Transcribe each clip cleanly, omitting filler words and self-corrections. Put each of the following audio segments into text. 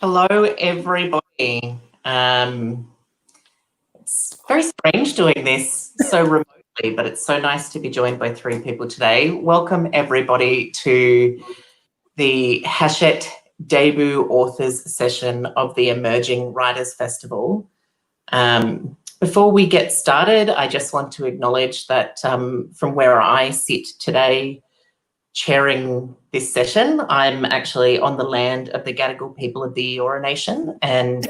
Hello, everybody. It's very strange doing this so remotely, but it's so nice to be joined by three people today. Welcome, everybody, to the Hachette debut authors session of the Emerging Writers Festival. Before we get started, I just want to acknowledge that from where I sit today, chairing this session, I'm actually on the land of the Gadigal people of the Eora Nation, and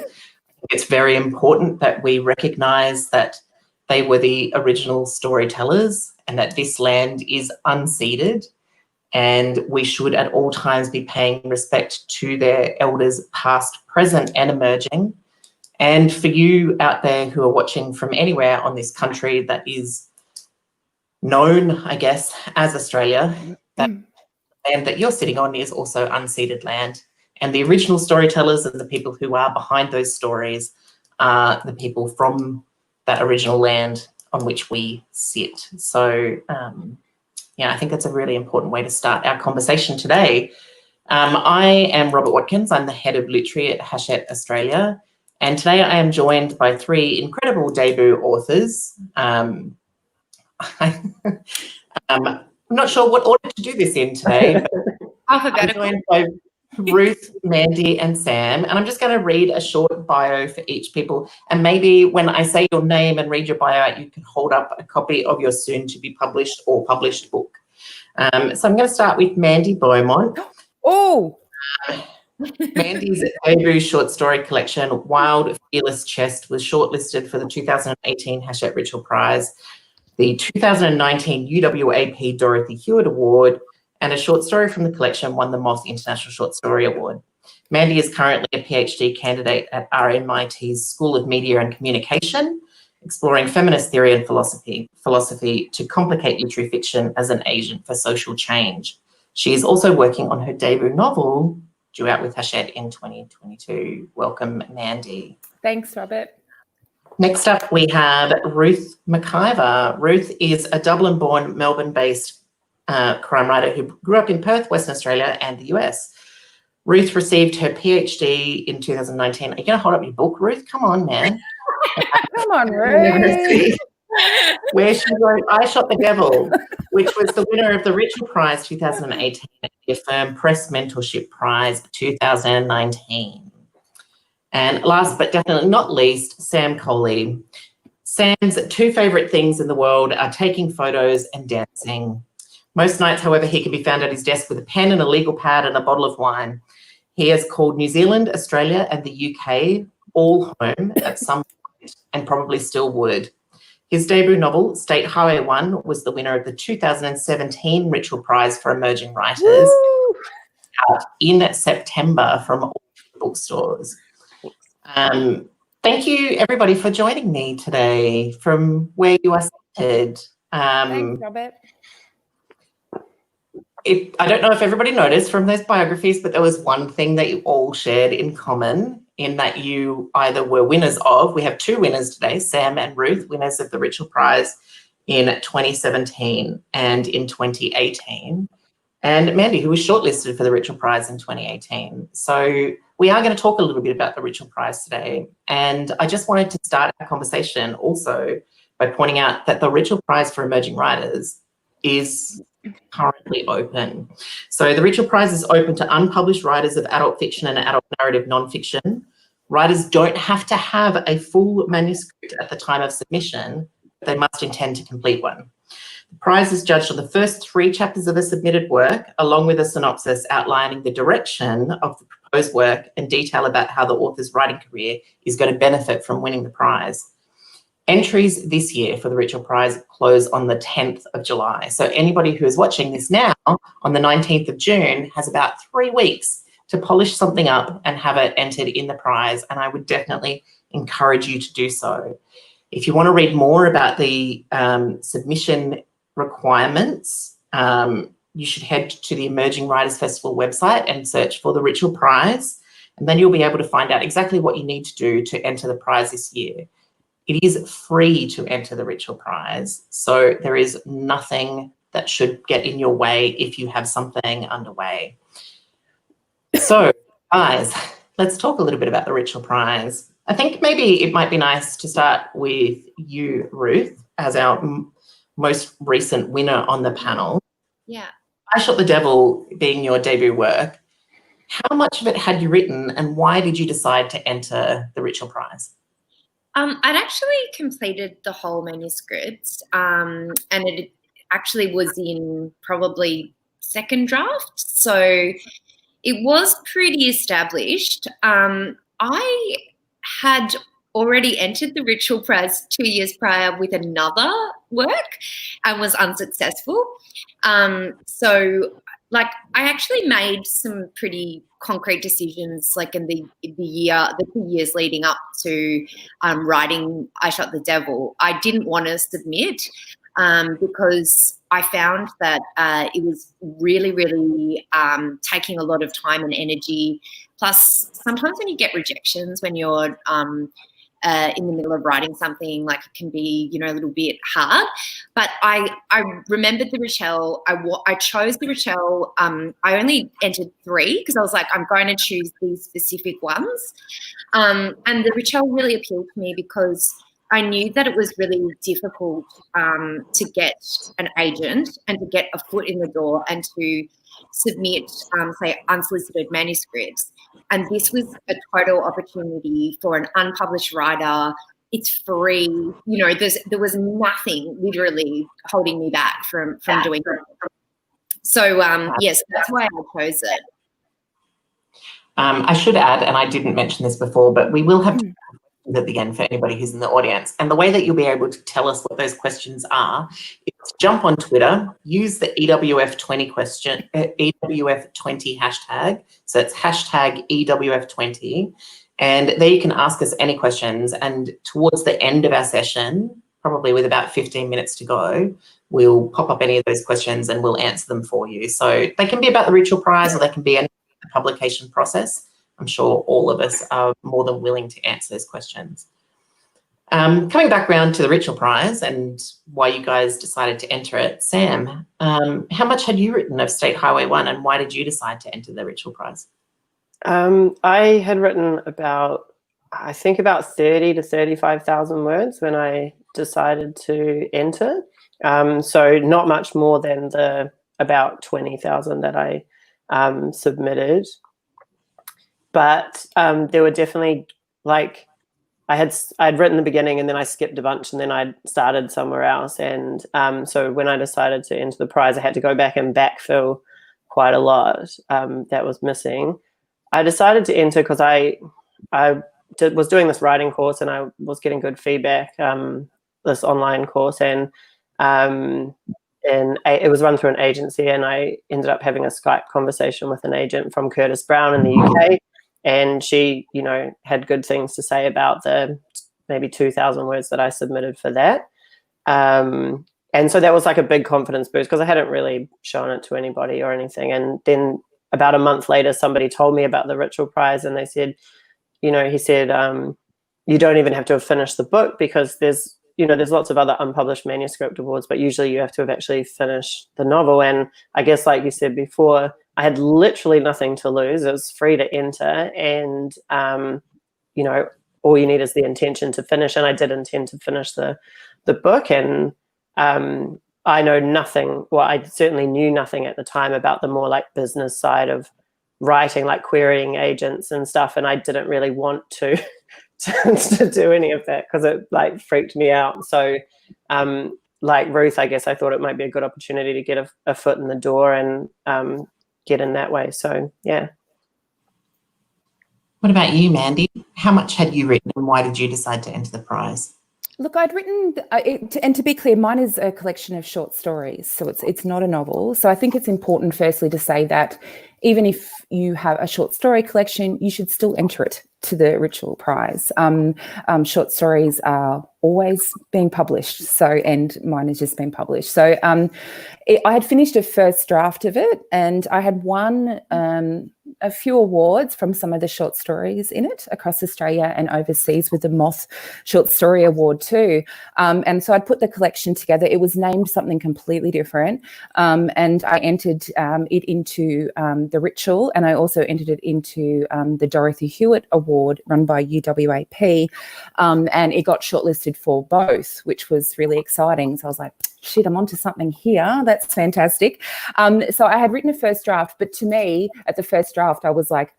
it's very important that we recognise that they were the original storytellers and that this land is unceded, and we should at all times be paying respect to their elders past, present and emerging. And for you out there who are watching from anywhere on this country that is known, I guess, as Australia, that land that you're sitting on is also unceded land. And the original storytellers and the people who are behind those stories are the people from that original land on which we sit. So, yeah, I think that's a really important way to start our conversation today. I am Robert Watkins. I'm the head of literary at Hachette Australia. And today I am joined by three incredible debut authors. I'm not sure what order to do this in today. I'm joined by Ruth, Mandy and Sam, and I'm just going to read a short bio for each people, and maybe when I say your name and read your bio out, you can hold up a copy of your soon-to-be published or published book. So I'm going to start with Mandy Beaumont. Oh! Mandy's debut short story collection, Wild Fearless Chest, was shortlisted for the 2018 Hachette Richell Prize, the 2019 UWAP Dorothy Hewitt Award, and a short story from the collection won the Moth International Short Story Award. Mandy is currently a PhD candidate at RMIT's School of Media and Communication, exploring feminist theory and philosophy to complicate literary fiction as an agent for social change. She is also working on her debut novel, due out with Hachette in 2022. Welcome, Mandy. Thanks, Robert. Next up, we have Ruth Mciver. Ruth is a Dublin-born, Melbourne-based crime writer who grew up in Perth, Western Australia and the US. Ruth received her PhD in 2019. Are you going to hold up your book, Ruth? Come on, man. Come on, Ruth. Where she wrote I Shot the Devil, which was the winner of the Richell Prize 2018 and the Affirm Press Mentorship Prize 2019. And last but definitely not least, Sam Coley. Sam's two favourite things in the world are taking photos and dancing. Most nights, however, he can be found at his desk with a pen and a legal pad and a bottle of wine. He has called New Zealand, Australia and the UK all home at some point and probably still would. His debut novel, State Highway 1, was the winner of the 2017 Richell Prize for Emerging Writers in September from all bookstores. Thank you, everybody, for joining me today from where you are seated. Thanks, Robert. I don't know if everybody noticed from those biographies, but there was one thing that you all shared in common in that you either were winners of, we have two winners today, Sam and Ruth, winners of the Richell Prize in 2017 and in 2018, and Mandy, who was shortlisted for the Richell Prize in 2018. So we are going to talk a little bit about the Richell Prize today, and I just wanted to start our conversation also by pointing out that the Richell Prize for Emerging Writers is currently open. So the Richell Prize is open to unpublished writers of adult fiction and adult narrative nonfiction. Writers don't have to have a full manuscript at the time of submission, but they must intend to complete one. The prize is judged on the first 3 chapters of a submitted work, along with a synopsis outlining the direction of the proposed work and detail about how the author's writing career is going to benefit from winning the prize. Entries this year for the Richell Prize close on the 10th of July. So anybody who is watching this now on the 19th of June has about 3 weeks to polish something up and have it entered in the prize. And I would definitely encourage you to do so. If you want to read more about the submission requirements, you should head to the Emerging Writers Festival website and search for the Richell Prize. And then you'll be able to find out exactly what you need to do to enter the prize this year. It is free to enter the Richell Prize, so there is nothing that should get in your way if you have something underway. So, guys, let's talk a little bit about the Richell Prize. I think maybe it might be nice to start with you, Ruth, as our most recent winner on the panel. Yeah. I Shot the Devil being your debut work. How much of it had you written, and why did you decide to enter the Richell Prize? I'd actually completed the whole manuscript, and it actually was in probably second draft, so it was pretty established. I had already entered the Richell Prize 2 years prior with another work and was unsuccessful. So I actually made some pretty concrete decisions, like in the 2 years leading up to writing I Shot the Devil. I didn't want to submit because I found that it was really, really taking a lot of time and energy. Plus, sometimes when you get rejections when you're in the middle of writing something, like it can be, a little bit hard. But I remembered the Richell. I chose the Richell. I only entered 3 because I was like, I'm going to choose these specific ones. And the Richell really appealed to me because I knew that it was really difficult to get an agent and to get a foot in the door and to submit, say, unsolicited manuscripts. And this was a total opportunity for an unpublished writer. It's free. There was nothing literally holding me back from doing it. So, yes, that's why I chose it. I should add, and I didn't mention this before, but we will have at the end for anybody who's in the audience. And the way that you'll be able to tell us what those questions are is jump on Twitter, use the EWF20 question, EWF20 hashtag. So it's hashtag EWF20. And there you can ask us any questions. And towards the end of our session, probably with about 15 minutes to go, we'll pop up any of those questions and we'll answer them for you. So they can be about the Richell Prize, or they can be any publication process. I'm sure all of us are more than willing to answer those questions. Coming back around to the Richell Prize and why you guys decided to enter it, Sam, how much had you written of State Highway 1 and why did you decide to enter the Richell Prize? I had written about 30 to 35,000 words when I decided to enter. So not much more than the about 20,000 that I submitted. But there were definitely, like, I'd written the beginning and then I skipped a bunch and then I started somewhere else. And so when I decided to enter the prize, I had to go back and backfill quite a lot that was missing. I decided to enter because I was doing this writing course and I was getting good feedback, this online course, and it was run through an agency, and I ended up having a Skype conversation with an agent from Curtis Brown in the UK. And she, had good things to say about the maybe 2,000 words that I submitted for that. And so that was like a big confidence boost because I hadn't really shown it to anybody or anything. And then about a month later, somebody told me about the Richell Prize, and they said, he said, you don't even have to have finished the book because there's lots of other unpublished manuscript awards, but usually you have to have actually finished the novel. And I guess, like you said before, I had literally nothing to lose. It was free to enter, and all you need is the intention to finish. And I did intend to finish the book, and I know nothing. Well, I certainly knew nothing at the time about the more like business side of writing, like querying agents and stuff. And I didn't really want to do any of that because it like freaked me out. So, like Ruth, I guess I thought it might be a good opportunity to get a foot in the door and get in that way. So, yeah. What about you, Mandy? How much had you written and why did you decide to enter the prize? Look, I'd written, and to be clear, mine is a collection of short stories, so it's not a novel. So I think it's important, firstly, to say that even if you have a short story collection, you should still enter it to the Richell Prize. Short stories are always being published, and mine has just been published. So I had finished a first draft of it, and I had one a few awards from some of the short stories in it across Australia and overseas with the Moth Short Story Award too. And so I'd put the collection together. It was named something completely different. And I entered it into the Richell, and I also entered it into the Dorothy Hewitt Award run by UWAP. And it got shortlisted for both, which was really exciting. So I was like, shit, I'm onto something here. That's fantastic. So I had written a first draft, but to me, at the first draft, I was like,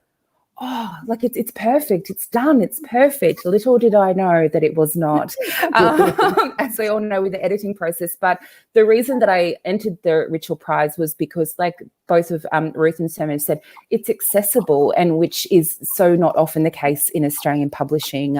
oh, like it's perfect. It's done. It's perfect. Little did I know that it was not, as we all know with the editing process. But the reason that I entered the Richell Prize was because, like both of Ruth and Sam have said, it's accessible, and which is so not often the case in Australian publishing,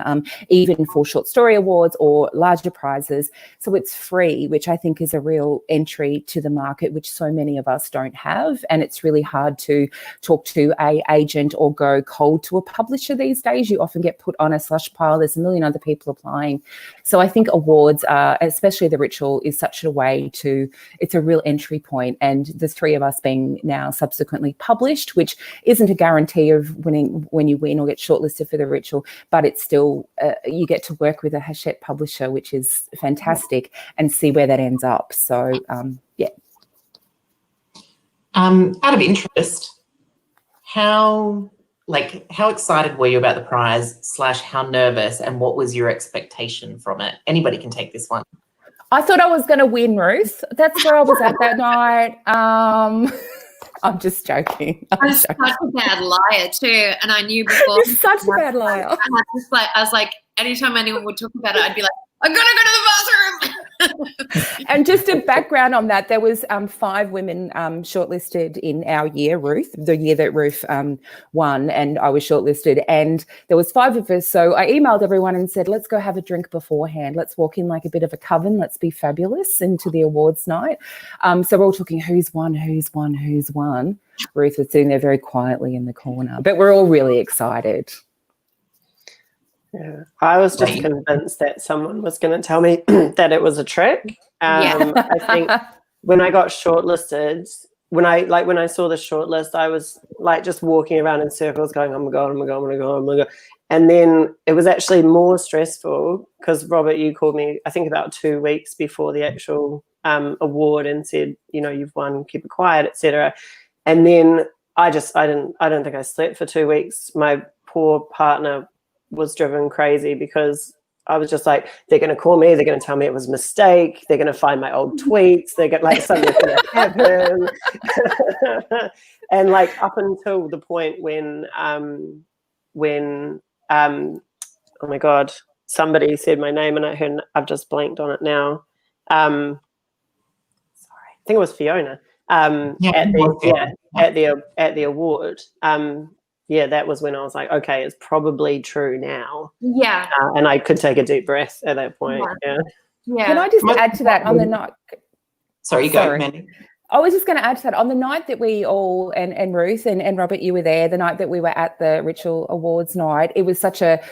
even for short story awards or larger prizes. So it's free, which I think is a real entry to the market, which so many of us don't have. And it's really hard to talk to a agent or go cold to a publisher these days. You often get put on a slush pile. There's a million other people applying. So I think awards are, especially the Richell, is such a way to, it's a real entry point. And the three of us being now subsequently published, which isn't a guarantee of winning when you win or get shortlisted for the Richell, but it's still, you get to work with a Hachette publisher, which is fantastic, and see where that ends up. So, yeah. Out of interest, how excited were you about the prize / how nervous, and what was your expectation from it? Anybody can take this one. I thought I was going to win, Ruth. That's where I was at that night. I'm just joking. I'm such a bad liar too, and I knew before. You're such a bad liar. I was like, anytime anyone would talk about it, I'd be like, I'm gonna go to the bathroom. And just a background on that, there was 5 women shortlisted in our year, Ruth, the year that Ruth won, and I was shortlisted, and there was 5 of us. So I emailed everyone and said, let's go have a drink beforehand. Let's walk in like a bit of a coven. Let's be fabulous into the awards night. So we're all talking, who's won. Ruth was sitting there very quietly in the corner, but we're all really excited. Yeah, I was just convinced that someone was going to tell me that it was a trick. I think when I got shortlisted, when I saw the shortlist, I was like just walking around in circles going, oh my God. And then it was actually more stressful because, Robert, you called me, I think about 2 weeks before the actual award and said, you've won, keep it quiet, etc. And then I don't think I slept for 2 weeks. My poor partner was driven crazy because I was just like, they're going to call me, they're going to tell me it was a mistake, they're going to find my old tweets, they're going like something's going to happen. And like up until the point when oh my God, somebody said my name and I've just blanked on it now. Sorry, I think it was Fiona. At the award. That was when I was like, okay, it's probably true now. Yeah. And I could take a deep breath at that point. Yeah. Can I just add to that on the night? Sorry, you go, Mandy. I was just going to add to that. On the night that we all, and Ruth and Robert, you were there, the night that we were at the Richell Awards night, it was such like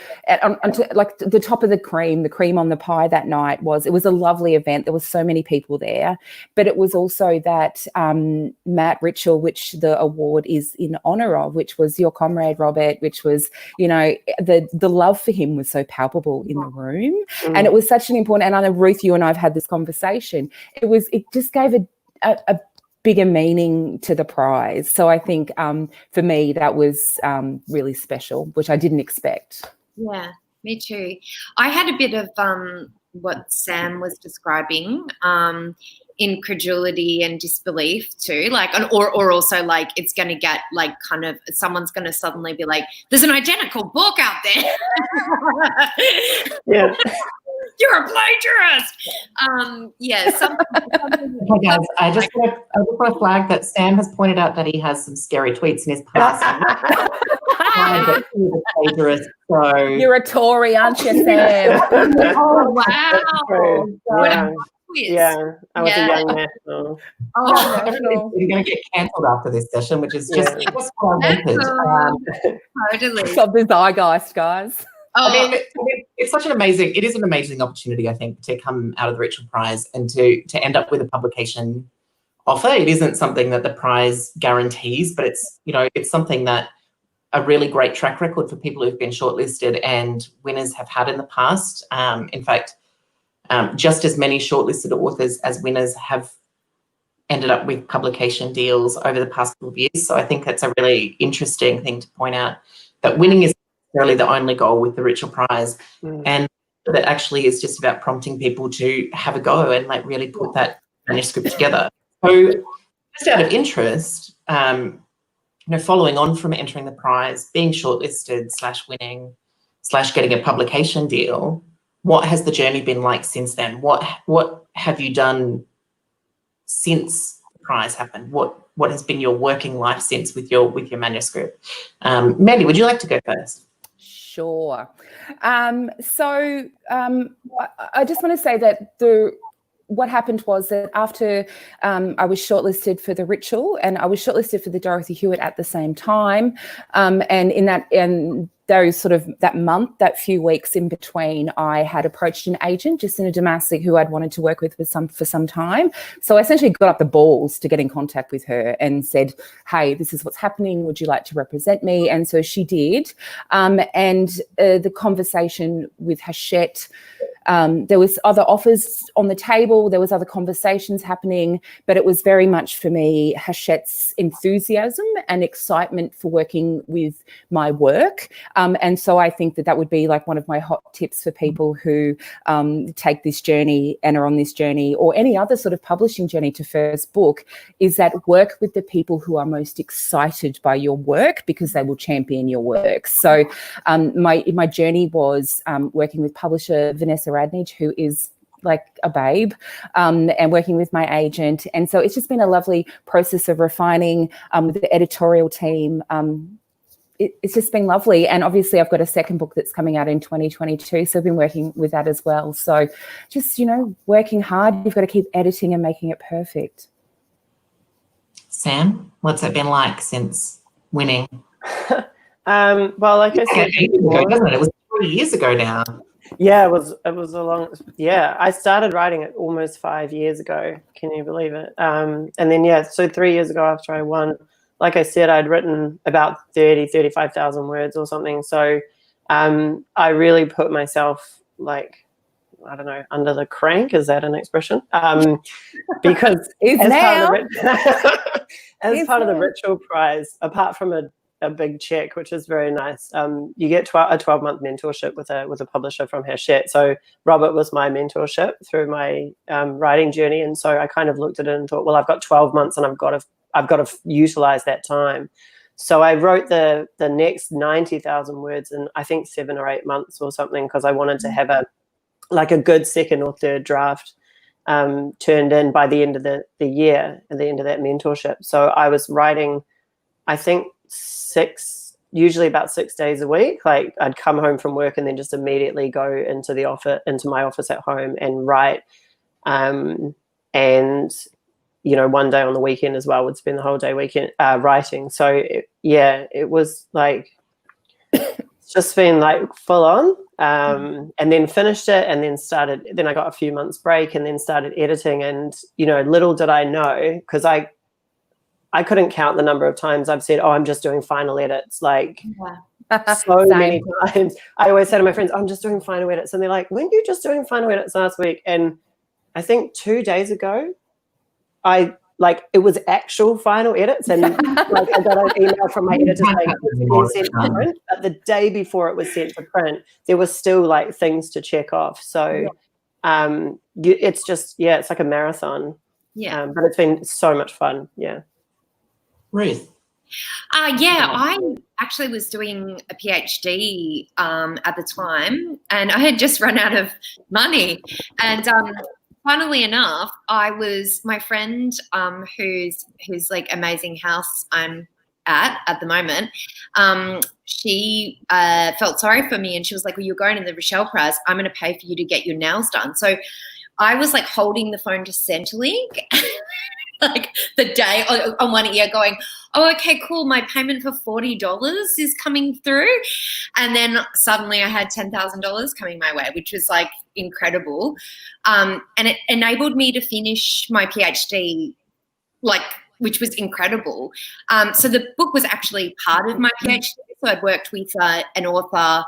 the top of the cream on the pie that night it was a lovely event. There was so many people there, but it was also that Matt Richell, which the award is in honour of, which was your comrade, Robert, which was, the love for him was so palpable in the room. And it was such an important, and I know, Ruth, you and I have had this conversation. It just gave a bigger meaning to the prize. So I think for me that was really special, which I didn't expect. Yeah, me too. I had a bit of what Sam was describing, incredulity and disbelief too, like, or also like it's going to get like kind of someone's going to suddenly be like, there's an identical book out there. Yeah. You're a plagiarist. Hey guys, I just want to flag that Sam has pointed out that he has some scary tweets in his past. Plagiarist, so. You're a Tory, aren't you, Sam? Oh wow! Yeah, I was a young national. You're going to get cancelled after this session, which is just what I wanted. Totally. Stop the zeitgeist, guys. I mean, it's such an amazing opportunity, I think, to come out of the Richell Prize and to end up with a publication offer. It isn't something that the prize guarantees, but it's something that a really great track record for people who've been shortlisted and winners have had in the past. In fact, just as many shortlisted authors as winners have ended up with publication deals over the past couple of years. So I think that's a really interesting thing to point out, that winning is really the only goal with the Richell Prize. And that actually is just about prompting people to have a go and like really put that manuscript together. So just out of interest, following on from entering the prize, being shortlisted / winning / getting a publication deal, what has the journey been like since then? What have you done since the prize happened? What has been your working life since with your manuscript? Mandy, would you like to go first? Sure. I just want to say that what happened was that after I was shortlisted for the Richell, and I was shortlisted for the Dorothy Hewitt at the same time, and those sort of that few weeks in between, I had approached an agent just in a domestic who I'd wanted to work with for some time. So I essentially got up the balls to get in contact with her and said, hey, this is what's happening. Would you like to represent me? And so she did. The conversation with Hachette, there was other offers on the table, there was other conversations happening, but it was very much for me Hachette's enthusiasm and excitement for working with my work. And so I think that would be like one of my hot tips for people who take this journey and are on this journey, or any other sort of publishing journey to first book, is that work with the people who are most excited by your work, because they will champion your work. So my journey was working with publisher Vanessa Radnich, who is like a babe, and working with my agent. And so it's just been a lovely process of refining with the editorial team. It's just been lovely. And obviously I've got a second book that's coming out in 2022. So I've been working with that as well. So just, working hard, you've got to keep editing and making it perfect. Sam, what's it been like since winning? Well, like I said, it was 3 years ago now. Yeah, it was a long, I started writing it almost 5 years ago. Can you believe it? And then, so 3 years ago after I won, like I said, I'd written about 35,000 words or something. So I really put myself under the crank. Is that an expression? Because as part of the Richell Prize, apart from a big check, which is very nice, you get a 12-month mentorship with a publisher from Hachette. So Robert was my mentorship through my writing journey, and so I kind of looked at it and thought, well, I've got 12 months and I've got to utilize that time. So I wrote the next 90,000 words in I think 7 or 8 months or something, because I wanted to have a good second or third draft turned in by the end of the year, at the end of that mentorship. So I was writing, I think, usually about 6 days a week. Like I'd come home from work and then just immediately go into my office at home and write. And one day on the weekend as well, would spend the whole day writing. So it was like, it's just been like full on. And then finished it, and then I got a few months break and then started editing. And, little did I know, because I couldn't count the number of times I've said, I'm just doing final edits. Like so many times. I always say to my friends, I'm just doing final edits. And they're like, weren't you just doing final edits last week? And I think 2 days ago, it was actual final edits. And I got an email from my editor saying it was sent to print. But the day before it was sent to print, there was still things to check off. So it's just, it's like a marathon. Yeah. But it's been so much fun. Yeah. Ruth? I actually was doing a PhD at the time, and I had just run out of money. And funnily enough, my friend whose like amazing house I'm at the moment, she felt sorry for me, and she was like, well, you're going to the Richell Prize. I'm going to pay for you to get your nails done. So I was like holding the phone to Centrelink like the day on one ear going, oh, okay, cool, my payment for $40 is coming through. And then suddenly I had $10,000 coming my way, which was like incredible. And it enabled me to finish my PhD, which was incredible. So the book was actually part of my PhD. So I'd worked with an author,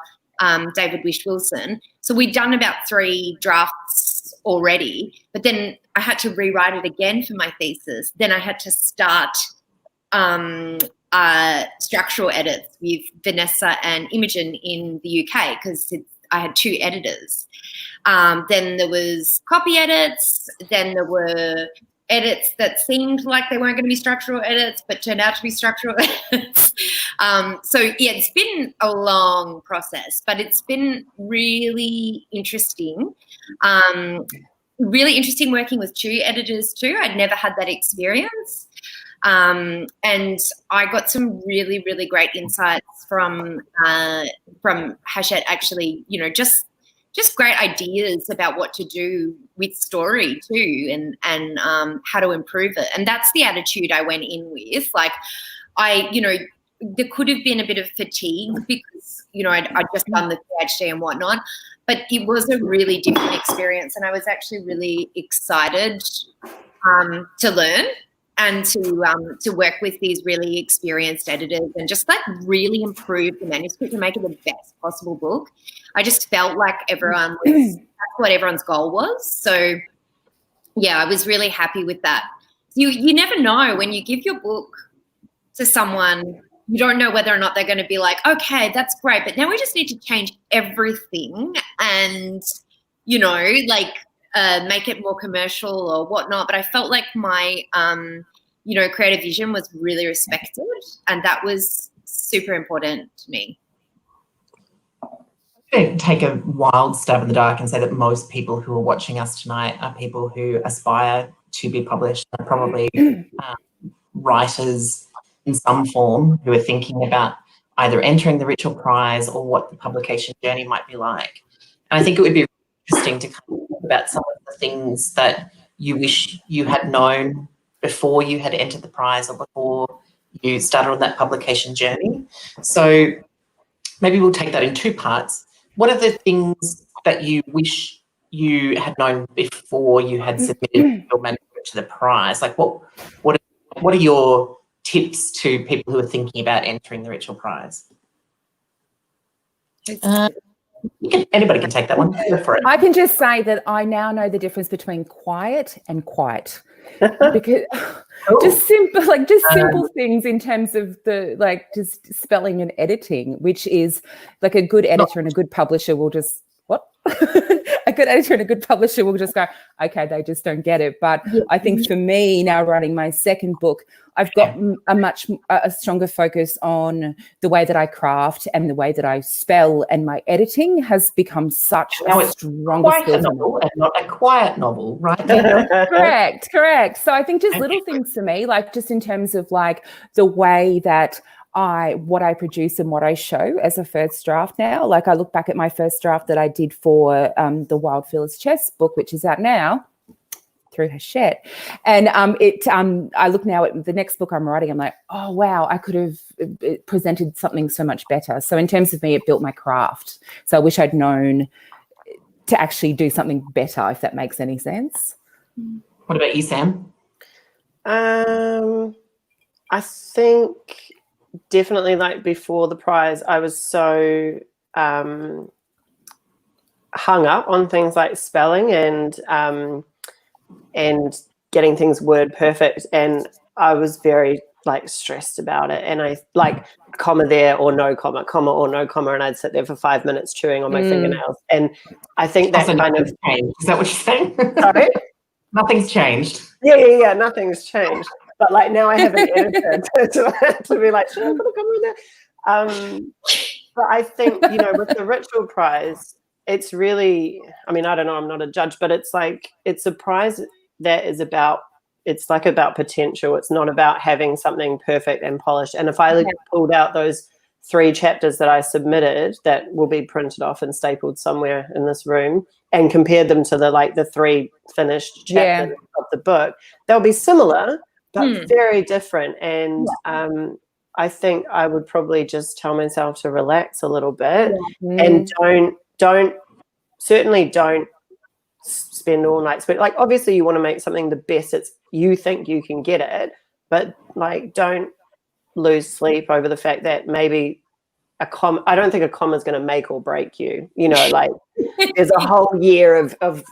David Wish-Wilson. So we'd done about 3 drafts already, but then I had to rewrite it again for my thesis. Then I had to start structural edits with Vanessa and Imogen in the UK because I had 2 editors. Then there was copy edits. Then there were edits that seemed like they weren't going to be structural edits but turned out to be structural edits. So, yeah, it's been a long process, but it's been really interesting. Really interesting working with 2 editors too. I'd never had that experience. And I got some really, really great insights from Hachette, actually, you know, just great ideas about what to do with story too, and how to improve it. And that's the attitude I went in with. Like, there could have been a bit of fatigue because, you know, I'd just done the PhD and whatnot, but it was a really different experience, and I was actually really excited to learn and to work with these really experienced editors and just like really improve the manuscript and make it the best possible book. I just felt like that's what everyone's goal was. So yeah, I was really happy with that. You never know when you give your book to someone, you don't know whether or not they're going to be like, okay, that's great, but now we just need to change everything and, you know, like make it more commercial or whatnot. But I felt like my, creative vision was really respected, and that was super important to me. I'm going to take a wild stab in the dark and say that most people who are watching us tonight are people who aspire to be published, and probably writers in some form who are thinking about either entering the Richell Prize or what the publication journey might be like. And I think it would be interesting to kind of talk about some of the things that you wish you had known before you had entered the prize or before you started on that publication journey. So maybe we'll take that in 2 parts. What are the things that you wish you had known before you had submitted your manuscript to the prize? Like what are your tips to people who are thinking about entering the Richell Prize? Anybody can take that one. Go for it. I can just say that I now know the difference between quiet and quite, because just simple things in terms of the just spelling and editing, which is like a good editor and a good publisher will just a good editor and a good publisher will just go, okay, they just don't get it. But I think for me now, writing my second book, I've got a stronger focus on the way that I craft and the way that I spell, and my editing has become such a stronger skill. Novel and not a quiet novel, right? Correct. So I think just little things for me, like just in terms of like the way that what I produce and what I show as a first draft now. Like I look back at my first draft that I did for the Wild Fearless Chess book, which is out now through Hachette. And I look now at the next book I'm writing, I'm like, oh, wow, I could have presented something so much better. So in terms of me, it built my craft. So I wish I'd known to actually do something better, if that makes any sense. What about you, Sam? I think definitely like before the prize, I was so hung up on things like spelling and getting things word perfect, and I was very like stressed about it, and I like comma there or no comma or no comma, and I'd sit there for 5 minutes chewing on my fingernails. And I think that kind of changed. Is that what you're saying? Sorry? Nothing's changed. Yeah, nothing's changed. But like now I have an editor to be like, should I put a comma in there? But I think, with the Richell Prize, it's really, I mean, I don't know, I'm not a judge, but it's like, it's a prize that is about potential. It's not about having something perfect and polished. And if I pulled out those 3 chapters that I submitted that will be printed off and stapled somewhere in this room and compared them to the 3 finished chapters of the book, they'll be similar, but very different. And I think I would probably just tell myself to relax a little bit and don't spend all night. Like, obviously you want to make something the best you think you can get it, but like don't lose sleep over the fact that maybe I don't think a comma is going to make or break you. You know, like there's a whole year of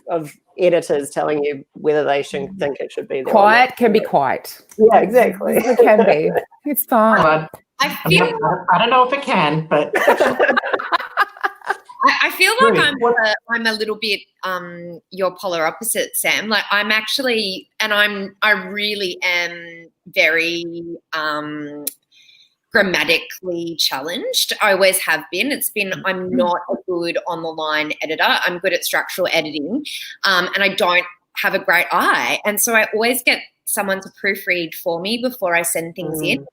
editors telling you whether they should think it should be there. Quiet can be quiet. Yeah, exactly. It can be. It's fine. I feel I don't know if it can, but I feel like I'm a little bit your polar opposite, Sam. Like I'm actually, and I really am very grammatically challenged. I always have been. I'm not a good on the line editor. I'm good at structural editing, and I don't have a great eye. And so I always get someone to proofread for me before I send things in,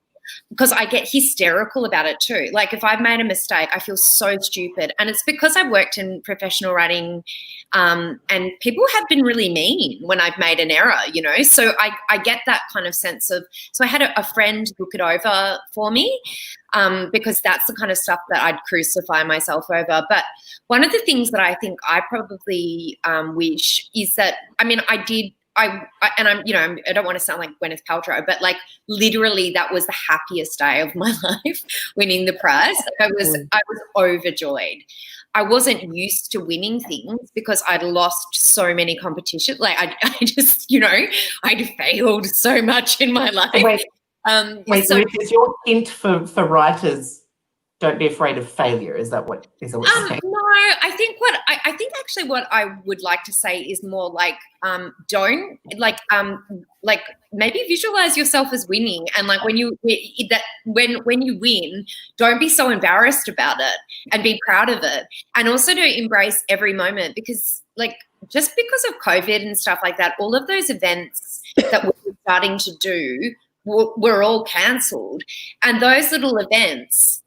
because I get hysterical about it too. Like if I've made a mistake, I feel so stupid. And it's because I've worked in professional writing, and people have been really mean when I've made an error, you know. So I get that kind of sense of, so I had a friend look it over for me, because that's the kind of stuff that I'd crucify myself over. But one of the things that I think I probably wish is that, I mean, I don't want to sound like Gwyneth Paltrow, but like literally that was the happiest day of my life, winning the prize. Like I was overjoyed. I wasn't used to winning things because I'd lost so many competitions. Like I just, you know, I'd failed so much in my life. Wait, so is your hint for writers, don't be afraid of failure? Is that what you're saying? No, I think actually what I would like to say is more like don't like maybe visualize yourself as winning, and like when you win, don't be so embarrassed about it and be proud of it, and also to embrace every moment, because like just because of COVID and stuff like that, all of those events that we're starting to do were all cancelled, and those little events,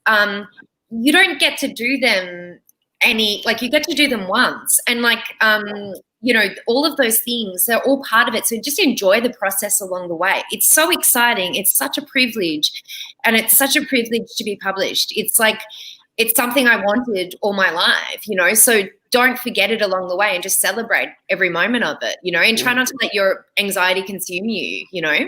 you don't get to do them you get to do them once, and like you know, all of those things, they're all part of it. So just enjoy the process along the way. It's so exciting. It's such a privilege, and it's such a privilege to be published. It's like, it's something I wanted all my life, you know, so don't forget it along the way and just celebrate every moment of it, you know, and try not to let your anxiety consume you, you know.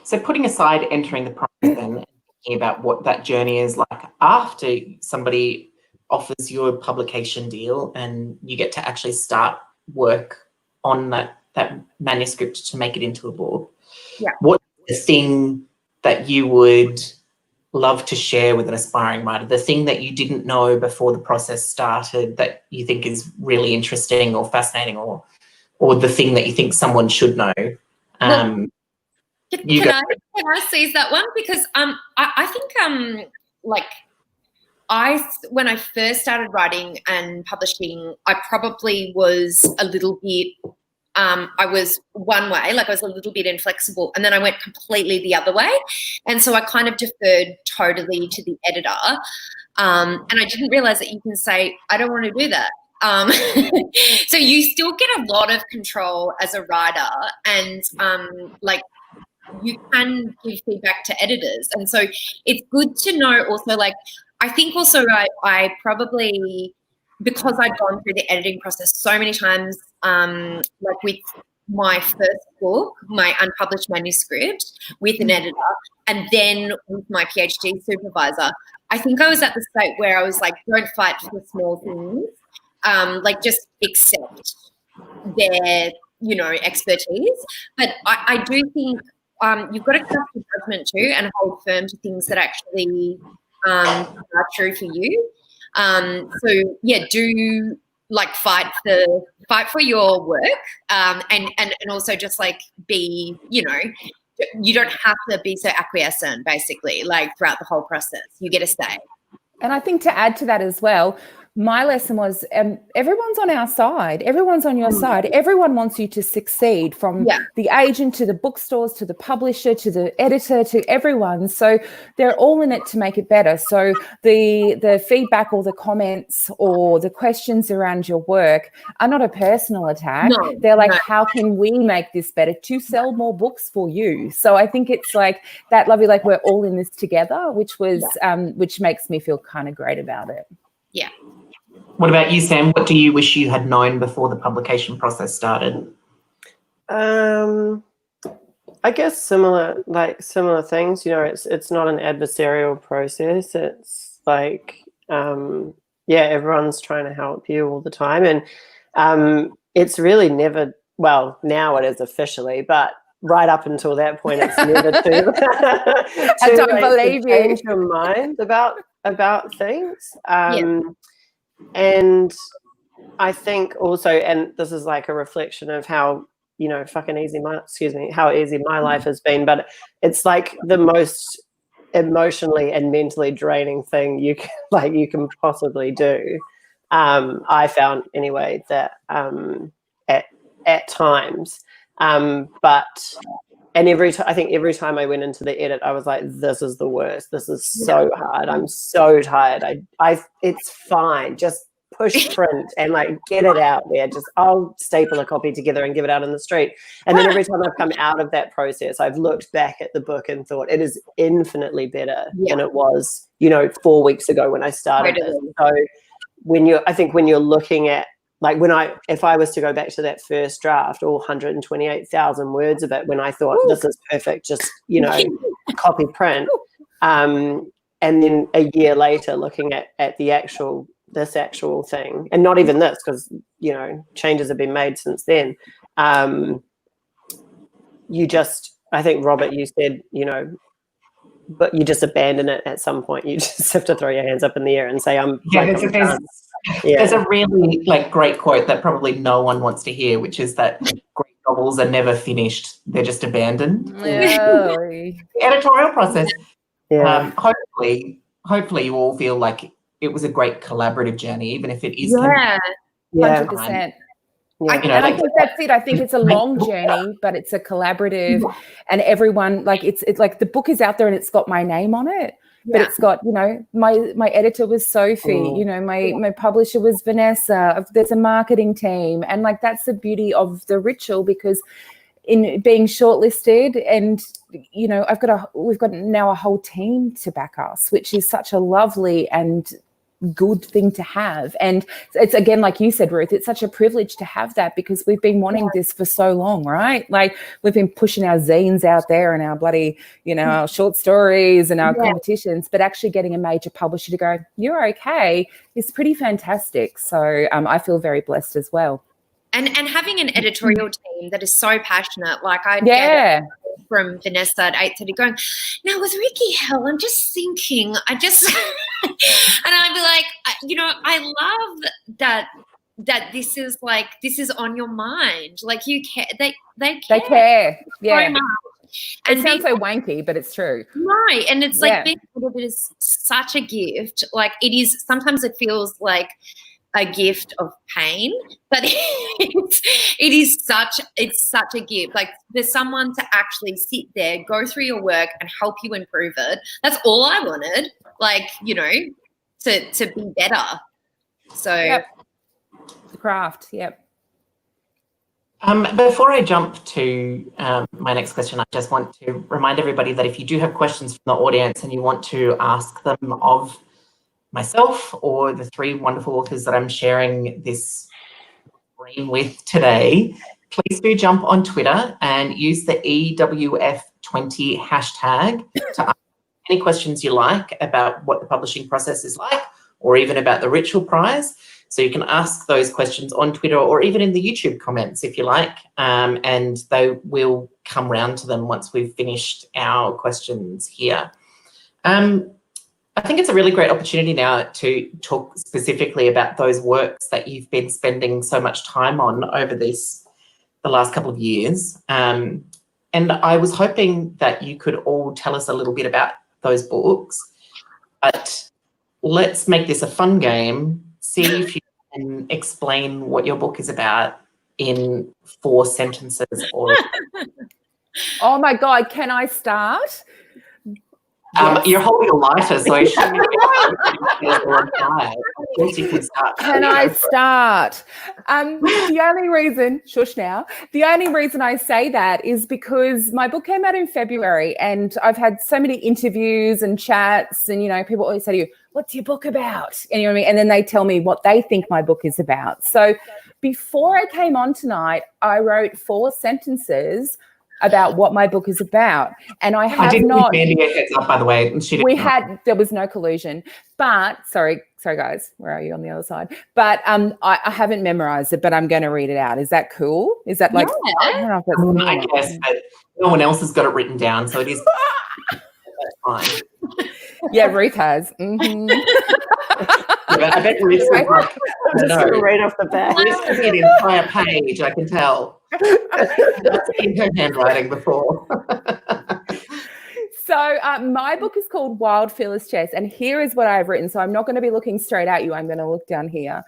So putting aside entering the prize then, and thinking about what that journey is like after somebody offers you a publication deal and you get to actually start work on that manuscript to make it into a book. Yeah. What's the thing that you would love to share with an aspiring writer? The thing that you didn't know before the process started that you think is really interesting or fascinating, or the thing that you think someone should know? Can I seize that one? Because I think when I first started writing and publishing, I probably was a little bit I was one way, like I was a little bit inflexible, and then I went completely the other way, and so I kind of deferred totally to the editor, and I didn't realize that you can say, I don't want to do that. So you still get a lot of control as a writer, and like you can give feedback to editors, and so it's good to know also, like I think also I probably, because I'd gone through the editing process so many times, like with my first book, my unpublished manuscript with an editor, and then with my PhD supervisor, I think I was at the state where I was like, don't fight for small things, like just accept their, you know, expertise. But I do think you've got to trust your judgment too and hold firm to things that actually are true for you. So yeah, do like fight for your work, and also just like be, you know, you don't have to be so acquiescent basically, like throughout the whole process. You get to stay. And I think to add to that as well, my lesson was everyone's on our side. Everyone's on your side. Everyone wants you to succeed, from the agent to the bookstores to the publisher to the editor to everyone. So they're all in it to make it better. So the feedback or the comments or the questions around your work are not a personal attack. No, they're like, how can we make this better to sell more books for you? So I think it's like that lovely, like we're all in this together, which was which makes me feel kind of great about it. Yeah. What about you, Sam? What do you wish you had known before the publication process started? I guess similar things. You know, it's not an adversarial process. It's like, everyone's trying to help you all the time, and it's really never. Well, now it is officially, but right up until that point, it's never too. I don't believe you. Change your mind about things, and I think also, and this is like a reflection of how, how easy my life has been, but it's like the most emotionally and mentally draining thing you can possibly do. I found anyway that at times, but I think every time I went into the edit, I was like, this is the worst. This is so hard. I'm so tired. It's fine. Just push print and like get it out there. Just I'll staple a copy together and give it out in the street. And then every time I've come out of that process, I've looked back at the book and thought it is infinitely better than it was, 4 weeks ago when I started this. So when you're looking at, like, if I was to go back to that first draft, all 128,000 words of it, when I thought this is perfect, just copy print, and then a year later looking at this actual thing, and not even this, because changes have been made since then. I think, Robert, you said, but you just abandon it at some point. You just have to throw your hands up in the air and say, I'm done. There's a really great quote that probably no one wants to hear, which is that great novels are never finished; they're just abandoned. The editorial process. Yeah. Hopefully, you all feel like it was a great collaborative journey, even if it is. 100%. Yeah. And I think that's it. I think it's a long journey, but it's a collaborative, and everyone, it's like the book is out there and it's got my name on it. But it's got, my editor was Sophie, my publisher was Vanessa. There's a marketing team. And that's the beauty of the Richell, because in being shortlisted and, we've got now a whole team to back us, which is such a lovely and good thing to have. And it's, again, like you said, Ruth, it's such a privilege to have that, because we've been wanting this for so long, right? Like, we've been pushing our zines out there and our bloody, our short stories and our competitions, but actually getting a major publisher to go, you're okay, is pretty fantastic. So I feel very blessed as well. And having an editorial team that is so passionate, like I get from Vanessa at 8:30 going, now with Ricky Hell, I'm just thinking, and I'd be like, I love that this is on your mind. Like, you care, they care. So much. It sounds so wanky, but it's true. Right. And it's being edited is such a gift. Like, it is, sometimes it feels like a gift of pain, but it's such a gift. Like, there's someone to actually sit there, go through your work and help you improve it. That's all I wanted, to be better. So the craft. Before I jump to my next question, I just want to remind everybody that if you do have questions from the audience and you want to ask them of myself or the three wonderful authors that I'm sharing this screen with today, please do jump on Twitter and use the EWF20 hashtag to ask any questions you like about what the publishing process is like, or even about the Richell Prize. So you can ask those questions on Twitter or even in the YouTube comments if you like, and they will come round to them once we've finished our questions here. I think it's a really great opportunity now to talk specifically about those works that you've been spending so much time on over the last couple of years. And I was hoping that you could all tell us a little bit about those books, but let's make this a fun game. See if you can explain what your book is about in 4 sentences. Oh my God, can I start? You're holding a lighter, so I assume you can start. Can I start? The only reason, shush now, the only reason I say that is because my book came out in February, and I've had so many interviews and chats, and, people always say to you, what's your book about? And, and then they tell me what they think my book is about. So before I came on tonight, I wrote 4 sentences about what my book is about. And I have didn't not. give Mandy a heads up, by the way. And There was no collusion. But sorry guys, where are you on the other side? But I haven't memorized it, but I'm going to read it out. Is that cool? Is that like? Yeah. I don't know if that's cool. I guess, but no one else has got it written down, so it is. That's fine. Yeah, Ruth has. Mm-hmm. Yeah, I bet Ruth's right off the bat. Ruth's could be an entire page, I can tell. That's in her handwriting before. So my book is called Wild Fearless Chess, and here is what I've written. So I'm not going to be looking straight at you. I'm going to look down here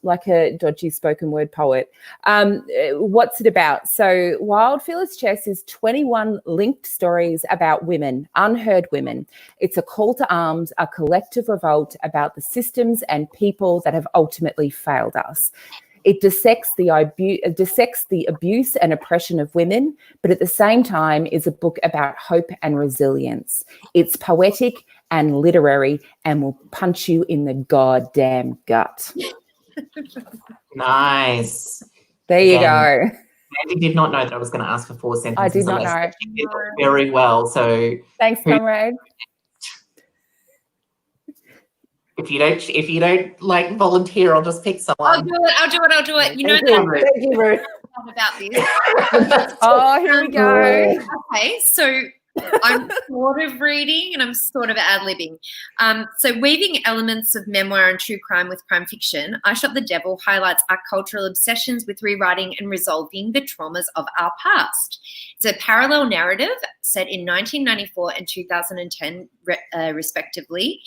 like a dodgy spoken word poet. What's it about? So Wild Fearless Chess is 21 linked stories about women, unheard women. It's a call to arms, a collective revolt about the systems and people that have ultimately failed us. It dissects the abuse and oppression of women, but at the same time is a book about hope and resilience. It's poetic and literary and will punch you in the goddamn gut. Nice. There you go. Mandy did not know that I was going to ask for 4 sentences. I did not know. She did very well. So thanks, comrade. If you don't like volunteer, I'll just pick someone. I'll do it. You know that. Thank you, Ruth. About this. Oh, here we go. Okay, so I'm sort of reading and I'm sort of ad-libbing. So weaving elements of memoir and true crime with crime fiction, I Shot the Devil highlights our cultural obsessions with rewriting and resolving the traumas of our past. It's a parallel narrative set in 1994 and 2010, respectively.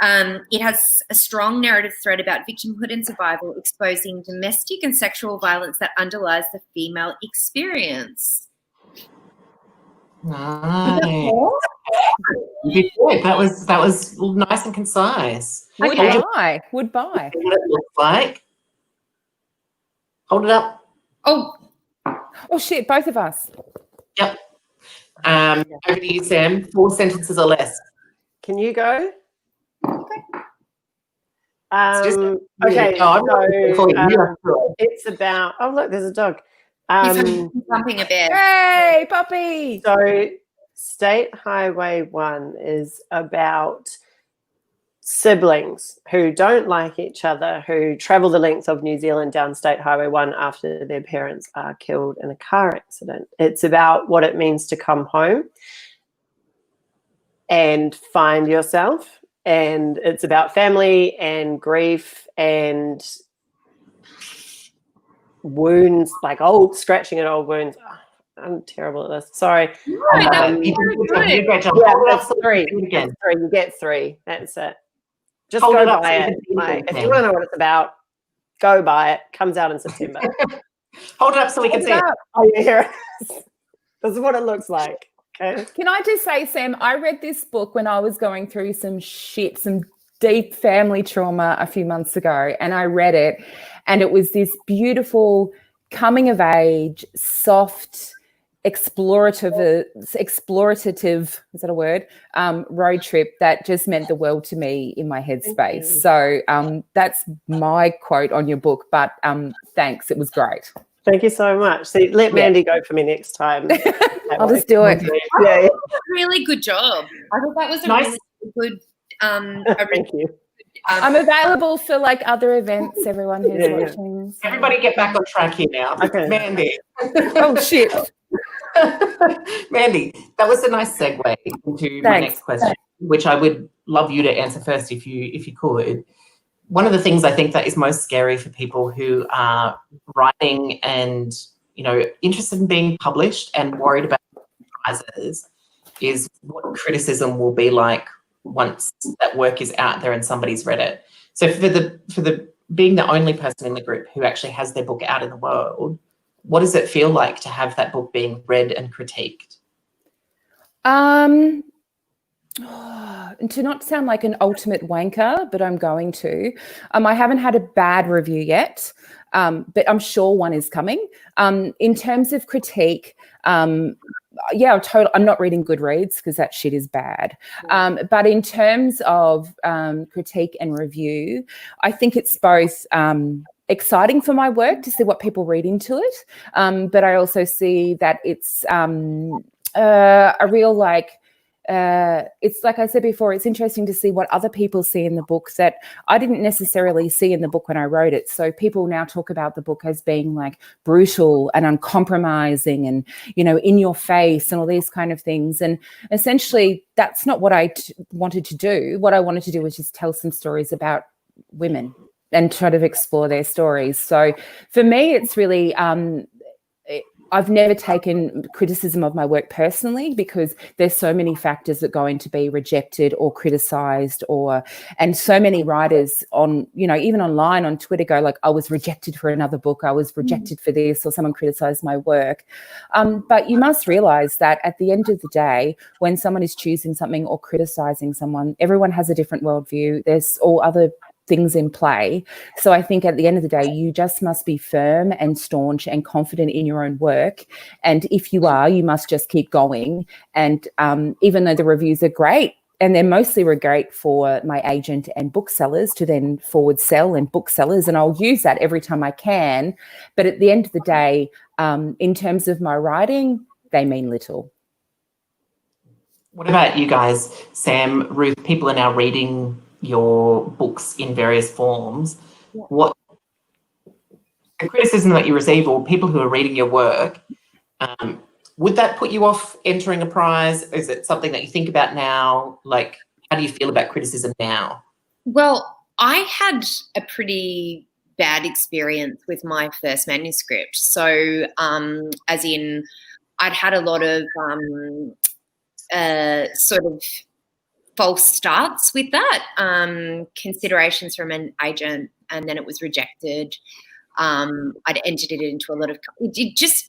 It has a strong narrative thread about victimhood and survival, exposing domestic and sexual violence that underlies the female experience. Nice. You did good. That was nice and concise. Would buy. What it looks like. Hold it up. Oh shit! Both of us. Yep. Over to you, Sam. 4 sentences or less. Can you go? Okay. It's about. Oh, look, there's a dog. He's jumping a bed. Hey, puppy. So, State Highway 1 is about siblings who don't like each other, who travel the length of New Zealand down State Highway 1 after their parents are killed in a car accident. It's about what it means to come home and find yourself. And it's about family and grief and wounds, like scratching at old wounds. Oh, I'm terrible at this. Sorry. You that's 3. You get 3. That's it. Just go buy it. If you want to know what it's about, go buy it. Comes out in September. Hold it up so we can see it. Oh, yeah, here it is. This is what it looks like. Okay. Can I just say, Sam, I read this book when I was going through some deep family trauma a few months ago, and I read it, and it was this beautiful coming of age, soft, explorative, is that a word? Road trip that just meant the world to me in my headspace. So that's my quote on your book, but thanks. It was great. Thank you so much. See, let Mandy go for me next time. I'll just do it. Yeah. Really good job. I thought that was a really good. Thank you. I'm available for like other events. Everyone who's watching. So. Everybody, get back on track here now. Okay, Mandy. Oh shit. Mandy, that was a nice segue into my next question, which I would love you to answer first if you could. One of the things I think that is most scary for people who are writing and, interested in being published and worried about prizes is what criticism will be like once that work is out there and somebody's read it. So for the being the only person in the group who actually has their book out in the world, what does it feel like to have that book being read and critiqued? To not sound like an ultimate wanker, but I'm going to. I haven't had a bad review yet, but I'm sure one is coming. In terms of critique, I'm not reading Goodreads because that shit is bad. But in terms of critique and review, I think it's both exciting for my work to see what people read into it. But I also see that it's a real it's like I said before, it's interesting to see what other people see in the book that I didn't necessarily see in the book when I wrote it. So people now talk about the book as being like brutal and uncompromising and, in your face and all these kind of things. And essentially that's not what I wanted to do. What I wanted to do was just tell some stories about women and try to explore their stories. So for me, it's really, I've never taken criticism of my work personally because there's so many factors that go into be rejected or criticized and so many writers on, even online on Twitter go like, I was rejected for another book. I was rejected for this, or someone criticized my work. But you must realize that at the end of the day, when someone is choosing something or criticizing someone, everyone has a different worldview. There's all other things in play. So I think at the end of the day, you just must be firm and staunch and confident in your own work. And if you are, you must just keep going. And even though the reviews are great, and they're mostly great for my agent and booksellers to then forward sell and booksellers, and I'll use that every time I can. But at the end of the day, in terms of my writing, they mean little. What about you guys, Sam, Ruth? People are now reading your books in various forms. What the criticism that you receive, or people who are reading your work, would that put you off entering a prize? Is it something that you think about now? Like, how do you feel about criticism now? Well, I had a pretty bad experience with my first manuscript. So, as in, I'd had a lot of sort of false starts with that, considerations from an agent, and then it was rejected. I'd entered it into a lot of,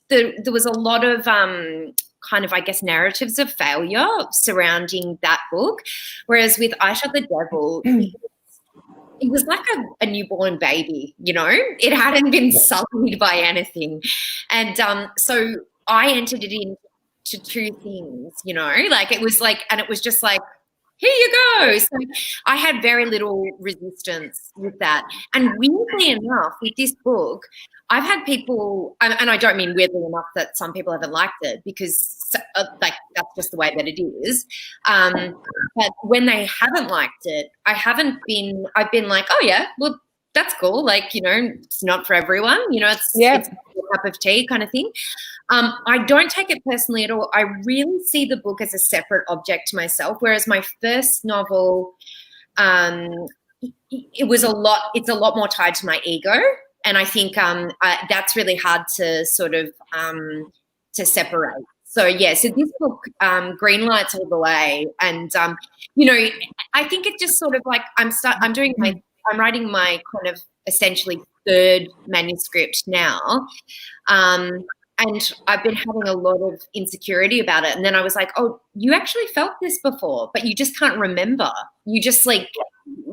there was a lot of kind of, I guess, narratives of failure surrounding that book. Whereas with I Shot the Devil, it was like a newborn baby, it hadn't been sullied by anything. And so I entered it into two things, like it was like, and it was just like, here you go. So I had very little resistance with that. And weirdly enough, with this book, I've had people, and I don't mean weirdly enough that some people haven't liked it, because like that's just the way that it is. But when they haven't liked it, I've been like, oh yeah, well, that's cool. Like, it's not for everyone, it's a cup of tea kind of thing. I don't take it personally at all. I really see the book as a separate object to myself, whereas my first novel, it's a lot more tied to my ego. And I think that's really hard to sort of to separate. So so this book, green lights all the way. And, I think it just sort of like, I'm writing my kind of essentially third manuscript now. And I've been having a lot of insecurity about it. And then I was like, oh, you actually felt this before, but you just can't remember. You just like,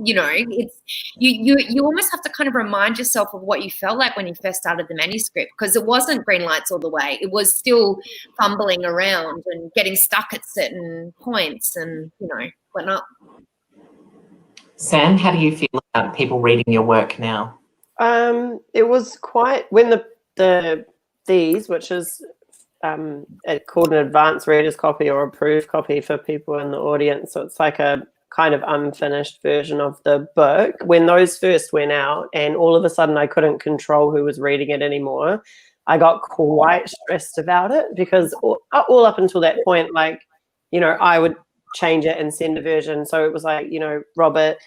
it's you almost have to kind of remind yourself of what you felt like when you first started the manuscript, because it wasn't green lights all the way. It was still fumbling around and getting stuck at certain points and, whatnot. Sam, how do you feel about people reading your work now? It was quite, when these, which is called an advanced reader's copy or approved copy for people in the audience. So it's like a kind of unfinished version of the book. When those first went out and all of a sudden I couldn't control who was reading it anymore, I got quite stressed about it, because all up until that point, like, I would change it and send a version. So it was like, Robert,